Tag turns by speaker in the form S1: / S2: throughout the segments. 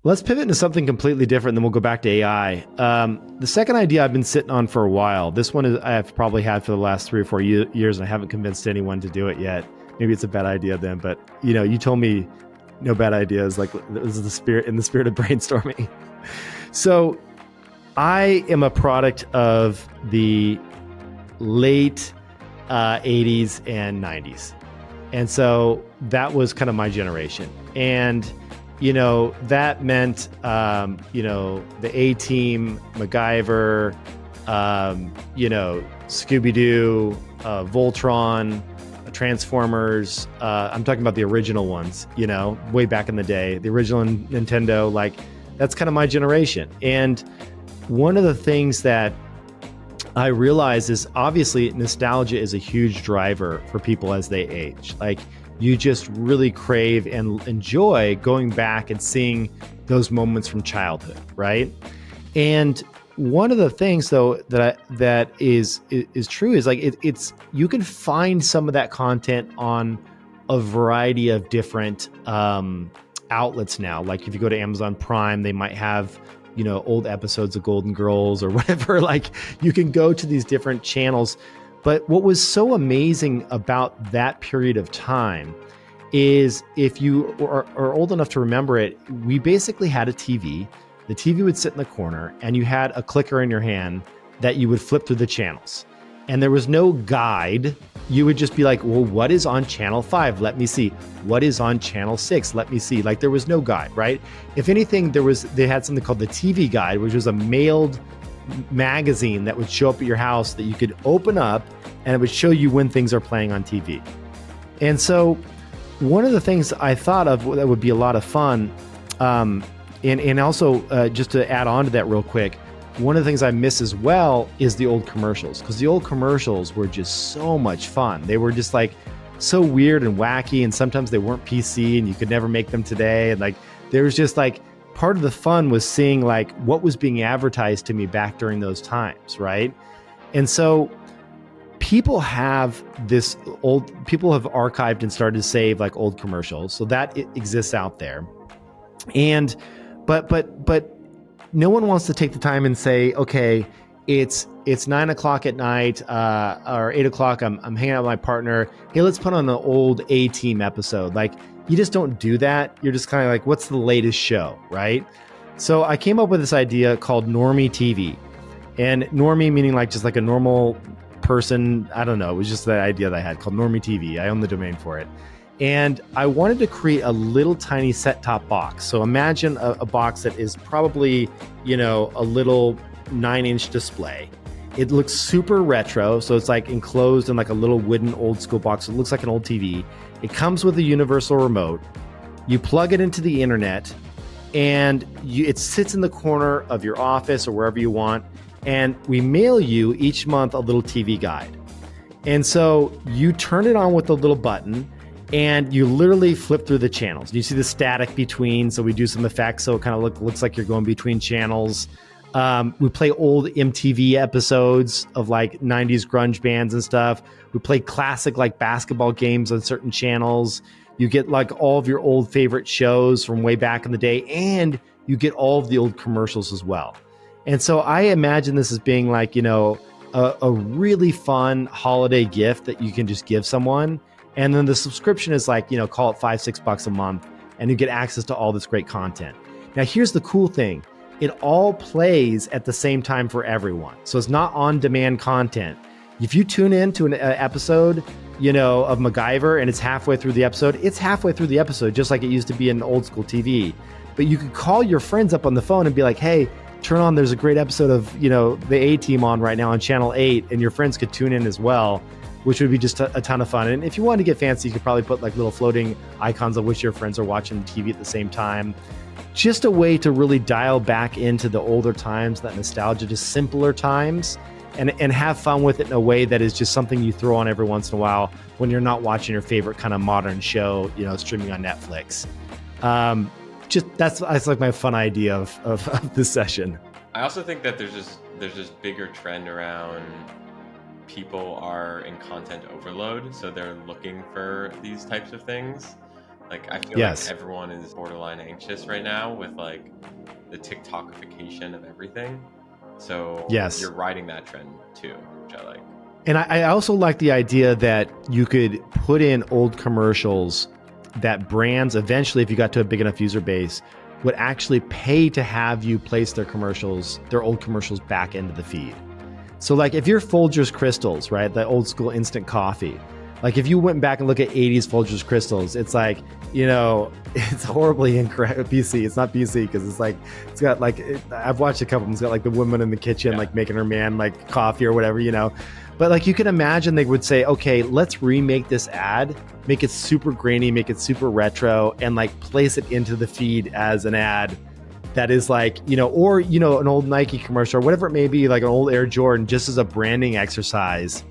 S1: Let's pivot into something completely different, then we'll go back to AI. The second idea I've been sitting on for a while. This one I've probably had for the last 3 or 4 years, and I haven't convinced anyone to do it yet. Maybe it's a bad idea then, but you told me no bad ideas. Like, this is in the spirit of brainstorming. So I am a product of the late 80s and 90s. And so that was kind of my generation. And that meant, the A-Team, MacGyver, Scooby-Doo, Voltron, Transformers. I'm talking about the original ones, way back in the day, the original Nintendo. Like, that's kind of my generation. And one of the things that I realize is, obviously, nostalgia is a huge driver for people as they age. Like, you just really crave and enjoy going back and seeing those moments from childhood, right? And one of the things, though, that is true is, like, it's you can find some of that content on a variety of different outlets now. Like, if you go to Amazon Prime, they might have old episodes of Golden Girls or whatever. Like, you can go to these different channels. But what was so amazing about that period of time is, if you are old enough to remember it, we basically had a TV. The TV would sit in the corner, and you had a clicker in your hand that you would flip through the channels. And there was no guide. You would just be like, well, what is on channel 5? Let me see. What is on channel 6? Let me see. Like, there was no guide, right? If anything, they had something called the TV Guide, which was a mailed magazine that would show up at your house that you could open up, and it would show you when things are playing on TV. And so one of the things I thought of that would be a lot of fun, and also just to add on to that real quick, one of the things I miss as well is the old commercials, because the old commercials were just so much fun. They were just like so weird and wacky, and sometimes they weren't PC and you could never make them today. And like, there was just like, part of the fun was seeing like what was being advertised to me back during those times, right? And so people have archived and started to save like old commercials, so that it exists out there. And but no one wants to take the time and say, okay, it's 9 o'clock at night, or 8 o'clock. I'm hanging out with my partner. Hey, let's put on an old A-Team episode. Like, you just don't do that. You're just kind of like, what's the latest show, right? So I came up with this idea called Normie TV, and Normie meaning like just like a normal person. I don't know. It was just the idea that I had called Normie TV. I own the domain for it. And I wanted to create a little tiny set-top box. So imagine a box that is probably, a little 9-inch display. It looks super retro. So it's like enclosed in like a little wooden old school box. It looks like an old TV. It comes with a universal remote. You plug it into the internet, and it sits in the corner of your office or wherever you want. And we mail you each month a little TV guide. And so you turn it on with a little button, and you literally flip through the channels. And you see the static between, so we do some effects, so it kind of looks like you're going between channels. We play old MTV episodes of like 90s grunge bands and stuff. We play classic like basketball games on certain channels. You get like all of your old favorite shows from way back in the day, and you get all of the old commercials as well. And so I imagine this as being like, a really fun holiday gift that you can just give someone. And then the subscription is like, call it $5-6 a month, and you get access to all this great content. Now, here's the cool thing. It all plays at the same time for everyone. So it's not on-demand content. If you tune in to an episode, of MacGyver, and it's halfway through the episode, it's halfway through the episode, just like it used to be in old school TV. But you could call your friends up on the phone and be like, hey, turn on, there's a great episode of, the A-Team on right now on channel 8, and your friends could tune in as well, which would be just a ton of fun. And if you wanted to get fancy, you could probably put like little floating icons of which your friends are watching TV at the same time. Just a way to really dial back into the older times, that nostalgia, just simpler times, and have fun with it in a way that is just something you throw on every once in a while when you're not watching your favorite kind of modern show, streaming on Netflix. That's like my fun idea of this session.
S2: I also think that there's this bigger trend around people are in content overload, so they're looking for these types of things. Like I feel
S1: Yes.
S2: like everyone is borderline anxious right now with like the TikTokification of everything. So
S1: Yes.
S2: you're riding that trend too, which I like.
S1: And I also like the idea that you could put in old commercials that brands eventually, if you got to a big enough user base, would actually pay to have you place their old commercials back into the feed. So like if you're Folgers Crystals, right, the old school instant coffee, like if you went back and look at 80s Folgers Crystals, it's like, you know, it's horribly incorrect. PC. It's not PC because it's like, it's got like, I've watched a couple of them. It's got like the woman in the kitchen, like making her man like coffee or whatever, you know. But like you can imagine they would say, okay, let's remake this ad, make it super grainy, make it super retro, and like place it into the feed as an ad that is like, you know, or, you know, an old Nike commercial or whatever it may be, like an old Air Jordan, just as a branding exercise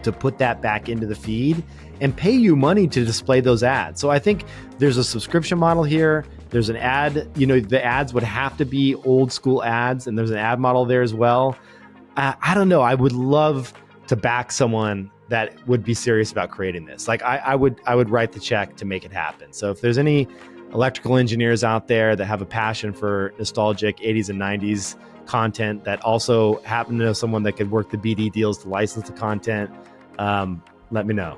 S1: to put that back into the feed and pay you money to display those ads. So I think there's a subscription model here. There's an ad, you know, the ads would have to be old school ads, and there's an ad model there as well. I don't know. I would love to back someone that would be serious about creating this. Like I would write the check to make it happen. So if there's any electrical engineers out there that have a passion for nostalgic 80s and 90s content that also happen to know someone that could work the BD deals to license the content, let me know.